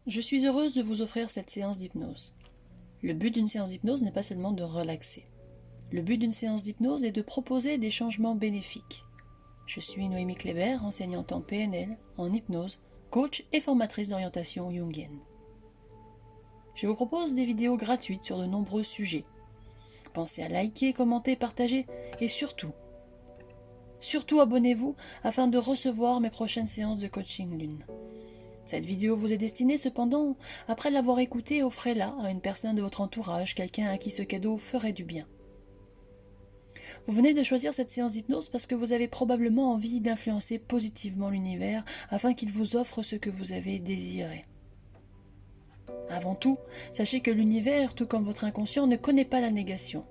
Je suis heureuse de vous offrir cette séance d'hypnose. Le but d'une séance d'hypnose n'est pas seulement de relaxer. Le but d'une séance d'hypnose est de proposer des changements bénéfiques. Je suis Noémie Kléber, enseignante en PNL, en hypnose, coach et formatrice d'orientation jungienne. Je vous propose des vidéos gratuites sur de nombreux sujets. Pensez à liker, commenter, partager et surtout abonnez-vous afin de recevoir mes prochaines séances de coaching lune. Cette vidéo vous est destinée cependant, après l'avoir écoutée, offrez-la à une personne de votre entourage, quelqu'un à qui ce cadeau ferait du bien. Vous venez de choisir cette séance d'hypnose parce que vous avez probablement envie d'influencer positivement l'univers afin qu'il vous offre ce que vous avez désiré. Avant tout, sachez que l'univers, tout comme votre inconscient, ne connaît pas la négation.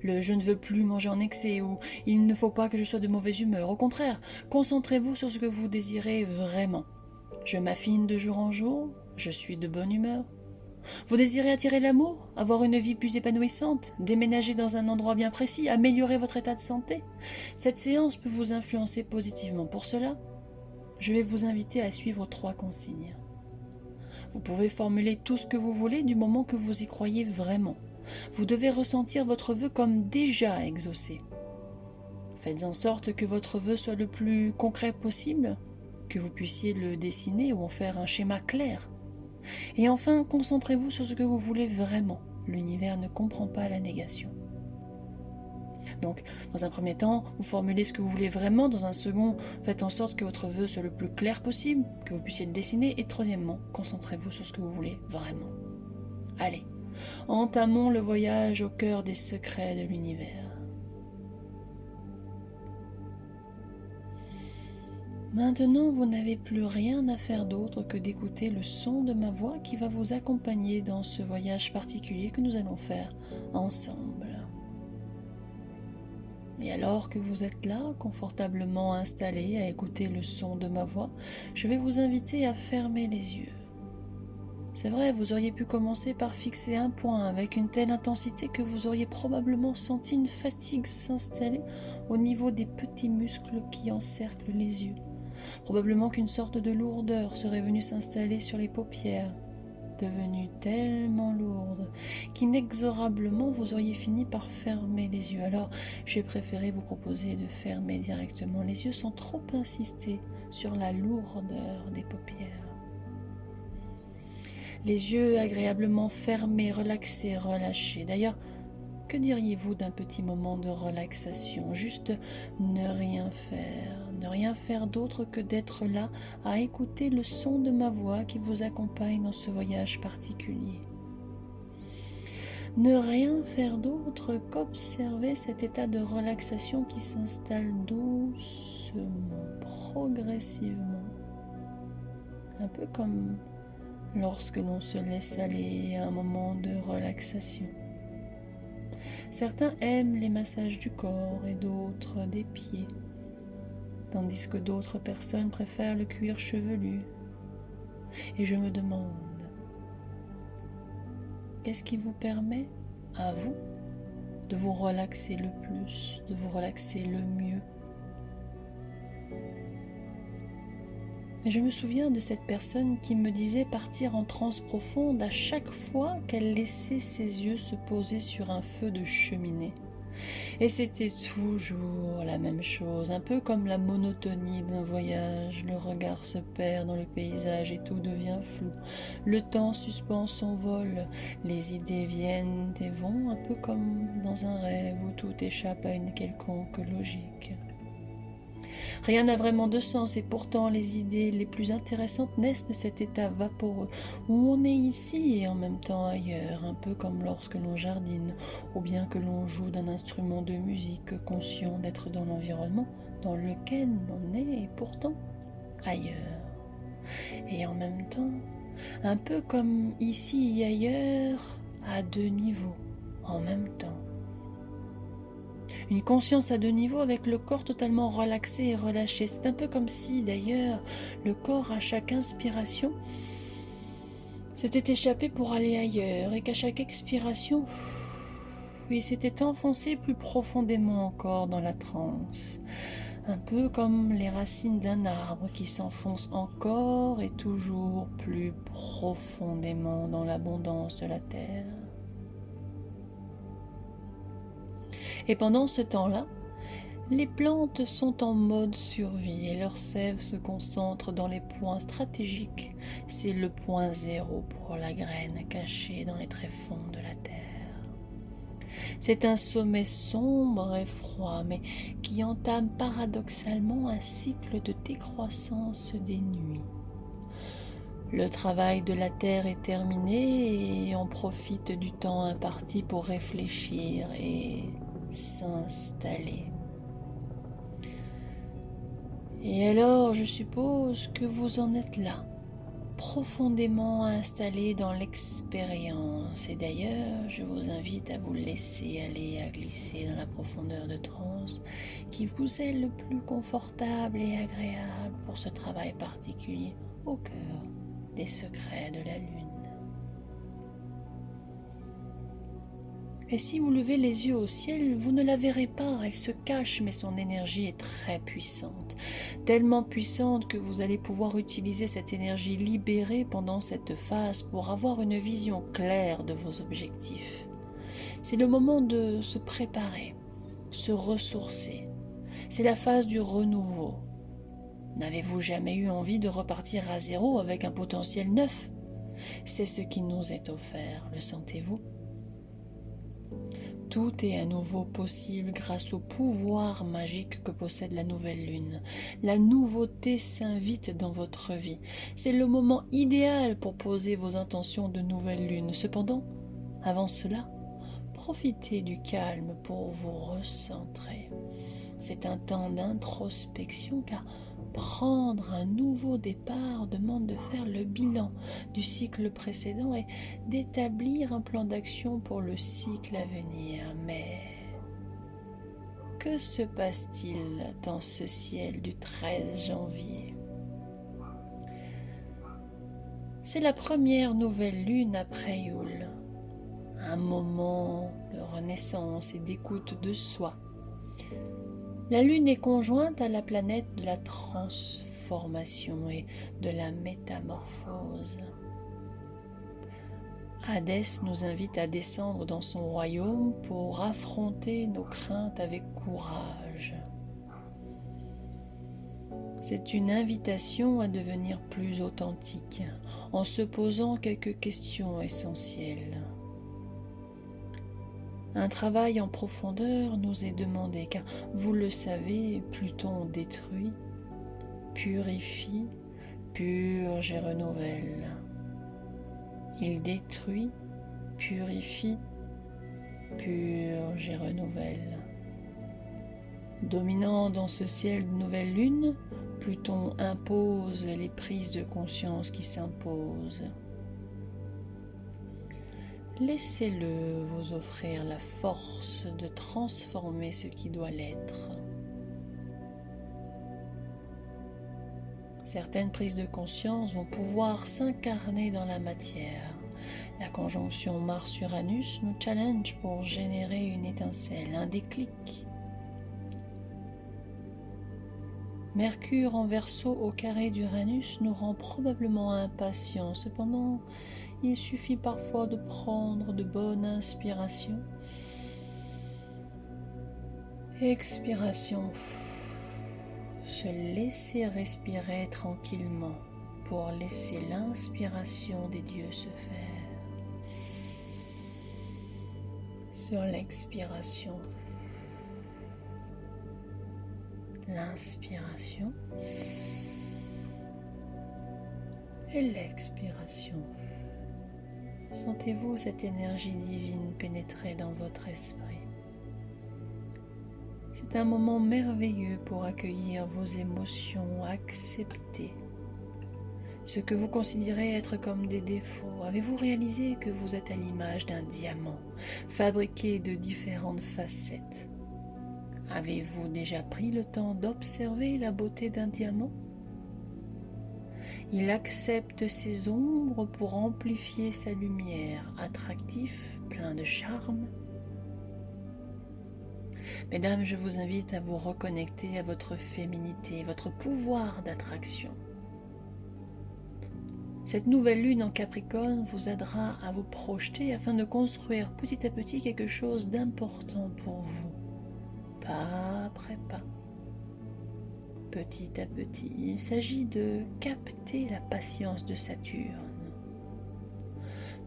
Le « je ne veux plus manger en excès » ou « il ne faut pas que je sois de mauvaise humeur ». Au contraire, concentrez-vous sur ce que vous désirez vraiment. Je m'affine de jour en jour, je suis de bonne humeur. Vous désirez attirer l'amour, avoir une vie plus épanouissante, déménager dans un endroit bien précis, améliorer votre état de santé. Cette séance peut vous influencer positivement. Pour cela, je vais vous inviter à suivre 3 consignes. Vous pouvez formuler tout ce que vous voulez du moment que vous y croyez vraiment. Vous devez ressentir votre vœu comme déjà exaucé. Faites en sorte que votre vœu soit le plus concret possible, que vous puissiez le dessiner ou en faire un schéma clair. Et enfin, concentrez-vous sur ce que vous voulez vraiment. L'univers ne comprend pas la négation. Donc, dans un premier temps, vous formulez ce que vous voulez vraiment. Dans un second, faites en sorte que votre vœu soit le plus clair possible, que vous puissiez le dessiner. Et troisièmement, concentrez-vous sur ce que vous voulez vraiment. Allez, entamons le voyage au cœur des secrets de l'univers. Maintenant, vous n'avez plus rien à faire d'autre que d'écouter le son de ma voix qui va vous accompagner dans ce voyage particulier que nous allons faire ensemble. Et alors que vous êtes là, confortablement installé à écouter le son de ma voix, je vais vous inviter à fermer les yeux. C'est vrai, vous auriez pu commencer par fixer un point avec une telle intensité que vous auriez probablement senti une fatigue s'installer au niveau des petits muscles qui encerclent les yeux. Probablement qu'une sorte de lourdeur serait venue s'installer sur les paupières, devenue tellement lourde qu'inexorablement vous auriez fini par fermer les yeux. Alors j'ai préféré vous proposer de fermer directement les yeux sans trop insister sur la lourdeur des paupières. Les yeux agréablement fermés, relaxés, relâchés. D'ailleurs, que diriez-vous d'un petit moment de relaxation? Juste ne rien faire d'autre que d'être là à écouter le son de ma voix qui vous accompagne dans ce voyage particulier. Ne rien faire d'autre qu'observer cet état de relaxation qui s'installe doucement, progressivement, un peu comme lorsque l'on se laisse aller à un moment de relaxation. Certains aiment les massages du corps et d'autres des pieds, tandis que d'autres personnes préfèrent le cuir chevelu. Et je me demande, qu'est-ce qui vous permet, à vous, de vous relaxer le plus, de vous relaxer le mieux? Et je me souviens de cette personne qui me disait partir en transe profonde à chaque fois qu'elle laissait ses yeux se poser sur un feu de cheminée. Et c'était toujours la même chose, un peu comme la monotonie d'un voyage. Le regard se perd dans le paysage et tout devient flou. Le temps suspend son vol, les idées viennent et vont, un peu comme dans un rêve où tout échappe à une quelconque logique. Rien n'a vraiment de sens et pourtant les idées les plus intéressantes naissent de cet état vaporeux où on est ici et en même temps ailleurs, un peu comme lorsque l'on jardine ou bien que l'on joue d'un instrument de musique conscient d'être dans l'environnement dans lequel on est et pourtant ailleurs. Et en même temps, un peu comme ici et ailleurs à 2 niveaux en même temps. Une conscience à 2 niveaux avec le corps totalement relaxé et relâché. C'est un peu comme si, d'ailleurs, le corps, à chaque inspiration, s'était échappé pour aller ailleurs et qu'à chaque expiration, il s'était enfoncé plus profondément encore dans la transe. un peu comme les racines d'un arbre qui s'enfoncent encore et toujours plus profondément dans l'abondance de la terre. Et pendant ce temps-là, les plantes sont en mode survie et leur sève se concentre dans les points stratégiques. C'est le point zéro pour la graine cachée dans les tréfonds de la terre. C'est un sommet sombre et froid, mais qui entame paradoxalement un cycle de décroissance des nuits. Le travail de la terre est terminé et on profite du temps imparti pour réfléchir et s'installer. Et alors, je suppose que vous en êtes là, profondément installé dans l'expérience. Et d'ailleurs, je vous invite à vous laisser aller, à glisser dans la profondeur de transe qui vous est le plus confortable et agréable pour ce travail particulier au cœur des secrets de la lune. Et si vous levez les yeux au ciel, vous ne la verrez pas, elle se cache, mais son énergie est très puissante. Tellement puissante que vous allez pouvoir utiliser cette énergie libérée pendant cette phase pour avoir une vision claire de vos objectifs. C'est le moment de se préparer, se ressourcer. C'est la phase du renouveau. N'avez-vous jamais eu envie de repartir à zéro avec un potentiel neuf ? C'est ce qui nous est offert, le sentez-vous ? Tout est à nouveau possible grâce au pouvoir magique que possède la nouvelle lune. La nouveauté s'invite dans votre vie. C'est le moment idéal pour poser vos intentions de nouvelle lune. Cependant, avant cela, profitez du calme pour vous recentrer. C'est un temps d'introspection car prendre un nouveau départ demande de faire le bilan du cycle précédent et d'établir un plan d'action pour le cycle à venir. Mais que se passe-t-il dans ce ciel du 13 janvier ? C'est la première nouvelle lune après Yule, un moment de renaissance et d'écoute de soi. La lune est conjointe à la planète de la transformation et de la métamorphose. Hadès nous invite à descendre dans son royaume pour affronter nos craintes avec courage. C'est une invitation à devenir plus authentique en se posant quelques questions essentielles. Un travail en profondeur nous est demandé car, vous le savez, Pluton détruit, purifie, purge et renouvelle. Il détruit, purifie, purge et renouvelle. Dominant dans ce ciel de nouvelle lune, Pluton impose les prises de conscience qui s'imposent. Laissez-le vous offrir la force de transformer ce qui doit l'être. Certaines prises de conscience vont pouvoir s'incarner dans la matière. La conjonction Mars-Uranus nous challenge pour générer une étincelle, un déclic. Mercure en Verseau au carré d'Uranus nous rend probablement impatients. Cependant, il suffit parfois de prendre de bonnes inspirations. Expiration. Se laisser respirer tranquillement pour laisser l'inspiration des dieux se faire. Sur l'expiration, l'inspiration et l'expiration. Sentez-vous cette énergie divine pénétrer dans votre esprit. C'est un moment merveilleux pour accueillir vos émotions, accepter ce que vous considérez être comme des défauts. Avez-vous réalisé que vous êtes à l'image d'un diamant, fabriqué de différentes facettes ? Avez-vous déjà pris le temps d'observer la beauté d'un diamant ? Il accepte ses ombres pour amplifier sa lumière, attractif, plein de charme. Mesdames, je vous invite à vous reconnecter à votre féminité, votre pouvoir d'attraction. Cette nouvelle lune en Capricorne vous aidera à vous projeter afin de construire petit à petit quelque chose d'important pour vous, pas après pas. Petit à petit, il s'agit de capter la patience de Saturne,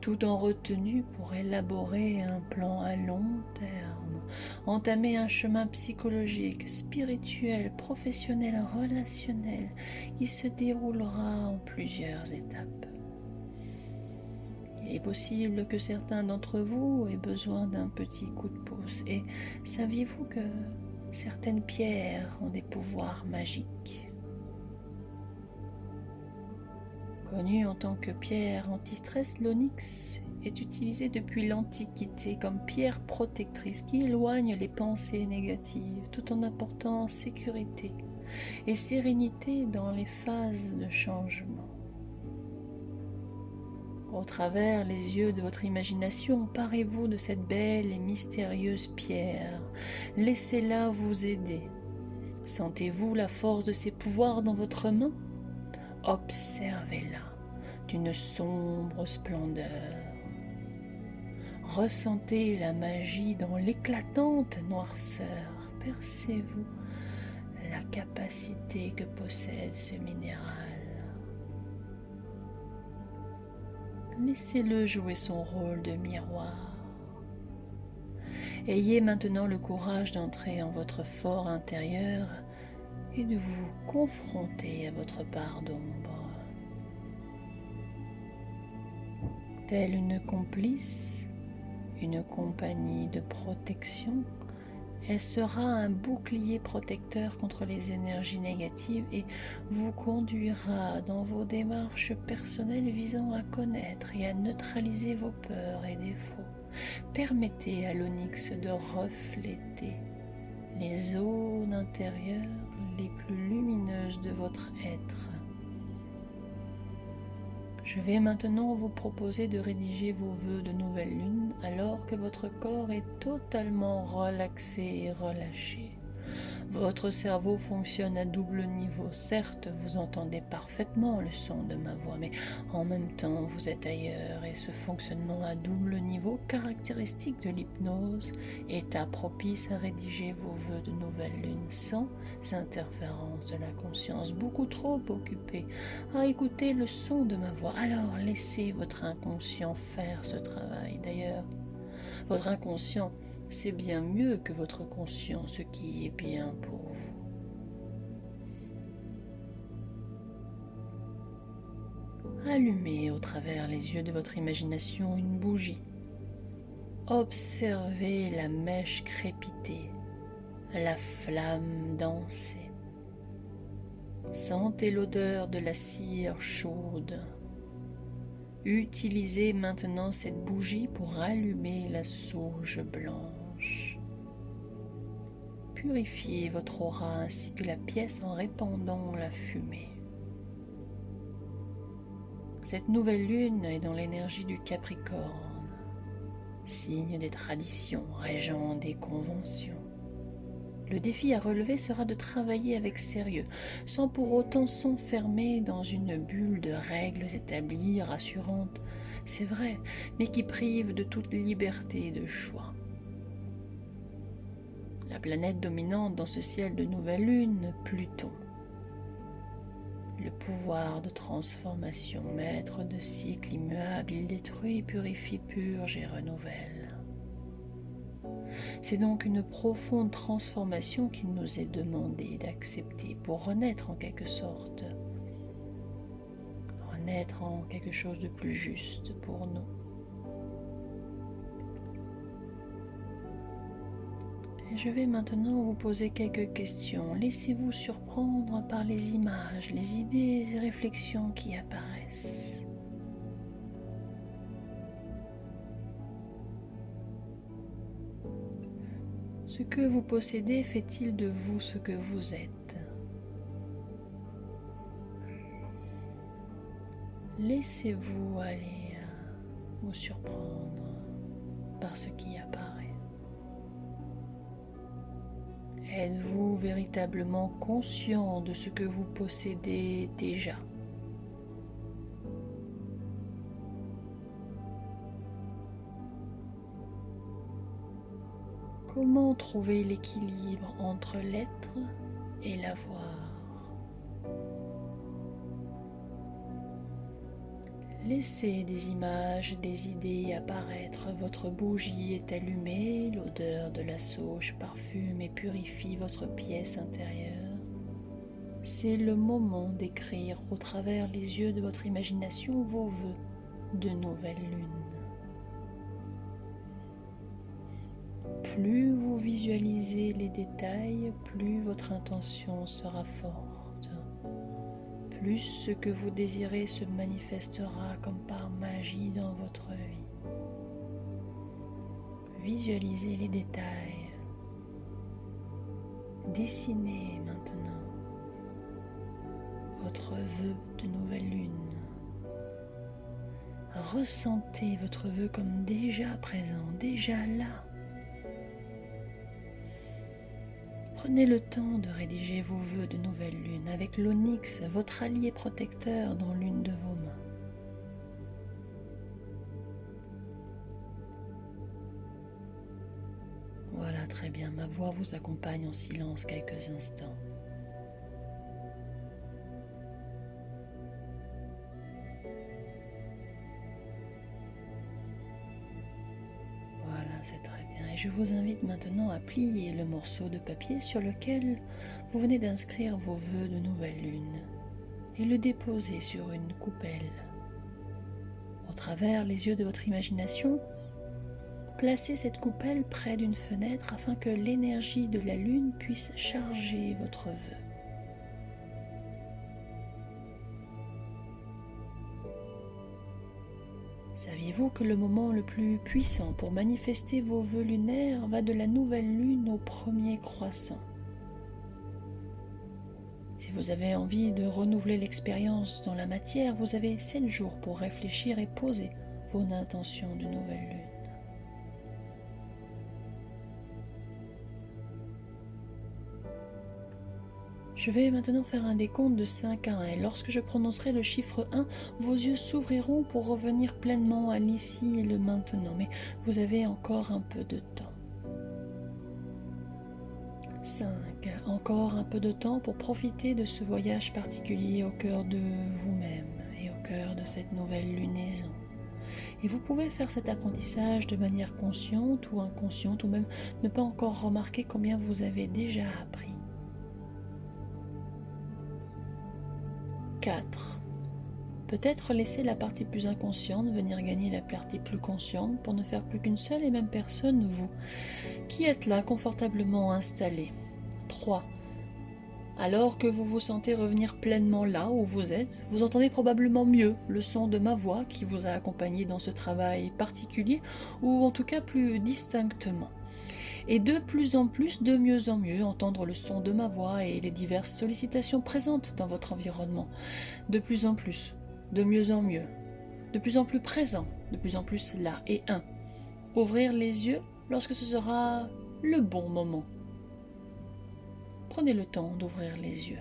tout en retenue pour élaborer un plan à long terme, entamer un chemin psychologique, spirituel, professionnel, relationnel qui se déroulera en plusieurs étapes. Il est possible que certains d'entre vous aient besoin d'un petit coup de pouce. Et saviez-vous que certaines pierres ont des pouvoirs magiques? Connu en tant que pierre anti-stress, l'onyx est utilisé depuis l'Antiquité comme pierre protectrice qui éloigne les pensées négatives tout en apportant sécurité et sérénité dans les phases de changement. Au travers les yeux de votre imagination, emparez-vous de cette belle et mystérieuse pierre. Laissez-la vous aider. Sentez-vous la force de ses pouvoirs dans votre main? Observez-la d'une sombre splendeur. Ressentez la magie dans l'éclatante noirceur. Percevez-vous la capacité que possède ce minéral? Laissez-le jouer son rôle de miroir. Ayez maintenant le courage d'entrer en votre fort intérieur et de vous confronter à votre part d'ombre. Telle une complice, une compagnie de protection, elle sera un bouclier protecteur contre les énergies négatives et vous conduira dans vos démarches personnelles visant à connaître et à neutraliser vos peurs et défauts. Permettez à l'onyx de refléter les zones intérieures les plus lumineuses de votre être. Je vais maintenant vous proposer de rédiger vos vœux de nouvelle lune alors que votre corps est totalement relaxé et relâché. Votre cerveau fonctionne à double niveau. Certes, vous entendez parfaitement le son de ma voix, mais en même temps, vous êtes ailleurs et ce fonctionnement à double niveau, caractéristique de l'hypnose, est propice à rédiger vos vœux de nouvelle lune sans interférence de la conscience, beaucoup trop occupée à écouter le son de ma voix. Alors, laissez votre inconscient faire ce travail. D'ailleurs, votre inconscient, c'est bien mieux que votre conscient, ce qui est bien pour vous. Allumez au travers les yeux de votre imagination une bougie. Observez la mèche crépiter, la flamme danser. Sentez l'odeur de la cire chaude. Utilisez maintenant cette bougie pour allumer la sauge blanche. Purifiez votre aura ainsi que la pièce en répandant la fumée. Cette nouvelle lune est dans l'énergie du Capricorne, signe des traditions, régent des conventions. Le défi à relever sera de travailler avec sérieux, sans pour autant s'enfermer dans une bulle de règles établies, rassurantes, c'est vrai, mais qui privent de toute liberté de choix. La planète dominante dans ce ciel de nouvelle lune, Pluton. Le pouvoir de transformation, maître de cycles immuables, il détruit, purifie, purge et renouvelle. C'est donc une profonde transformation qu'il nous est demandé d'accepter pour renaître en quelque sorte, renaître en quelque chose de plus juste pour nous. Et je vais maintenant vous poser quelques questions. Laissez-vous surprendre par les images, les idées et réflexions qui apparaissent. Ce que vous possédez fait-il de vous ce que vous êtes? Laissez-vous aller vous surprendre par ce qui apparaît. Êtes-vous véritablement conscient de ce que vous possédez déjà? Comment trouver l'équilibre entre l'être et l'avoir? Laissez des images, des idées apparaître, votre bougie est allumée, l'odeur de la sauge parfume et purifie votre pièce intérieure. C'est le moment d'écrire au travers les yeux de votre imagination vos vœux de nouvelle lune. Plus vous visualisez les détails, plus votre intention sera forte. Plus ce que vous désirez se manifestera comme par magie dans votre vie. Visualisez les détails. Dessinez maintenant votre vœu de nouvelle lune. Ressentez votre vœu comme déjà présent, déjà là. Prenez le temps de rédiger vos vœux de nouvelle lune avec l'onyx, votre allié protecteur, dans l'une de vos mains. Voilà, très bien, ma voix vous accompagne en silence quelques instants. C'est très bien. Et je vous invite maintenant à plier le morceau de papier sur lequel vous venez d'inscrire vos vœux de nouvelle lune et le déposer sur une coupelle. Au travers les yeux de votre imagination, placez cette coupelle près d'une fenêtre afin que l'énergie de la lune puisse charger votre vœu. Saviez-vous que le moment le plus puissant pour manifester vos vœux lunaires va de la nouvelle lune au premier croissant? Si vous avez envie de renouveler l'expérience dans la matière, vous avez 7 jours pour réfléchir et poser vos intentions de nouvelle lune. Je vais maintenant faire un décompte de 5 à 1 et lorsque je prononcerai le chiffre 1, vos yeux s'ouvriront pour revenir pleinement à l'ici et le maintenant, mais vous avez encore un peu de temps. 5. Encore un peu de temps pour profiter de ce voyage particulier au cœur de vous-même et au cœur de cette nouvelle lunaison. Et vous pouvez faire cet apprentissage de manière consciente ou inconsciente ou même ne pas encore remarquer combien vous avez déjà appris. 4. Peut-être laisser la partie plus inconsciente venir gagner la partie plus consciente pour ne faire plus qu'une seule et même personne, vous, qui êtes là confortablement installé. 3. Alors que vous vous sentez revenir pleinement là où vous êtes, vous entendez probablement mieux le son de ma voix qui vous a accompagné dans ce travail particulier, ou en tout cas plus distinctement. Et de plus en plus, de mieux en mieux, entendre le son de ma voix et les diverses sollicitations présentes dans votre environnement. De plus en plus, de mieux en mieux, de plus en plus présent, de plus en plus là. Et 1. Ouvrir les yeux lorsque ce sera le bon moment. Prenez le temps d'ouvrir les yeux.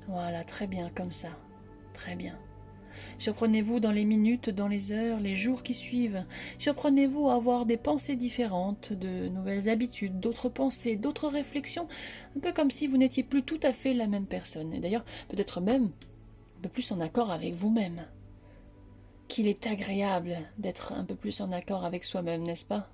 Voilà, très bien, comme ça. Très bien. Surprenez-vous dans les minutes, dans les heures, les jours qui suivent. Surprenez-vous à avoir des pensées différentes, de nouvelles habitudes, d'autres pensées, d'autres réflexions, un peu comme si vous n'étiez plus tout à fait la même personne. Et d'ailleurs, peut-être même un peu plus en accord avec vous-même. Qu'il est agréable d'être un peu plus en accord avec soi-même, n'est-ce pas ?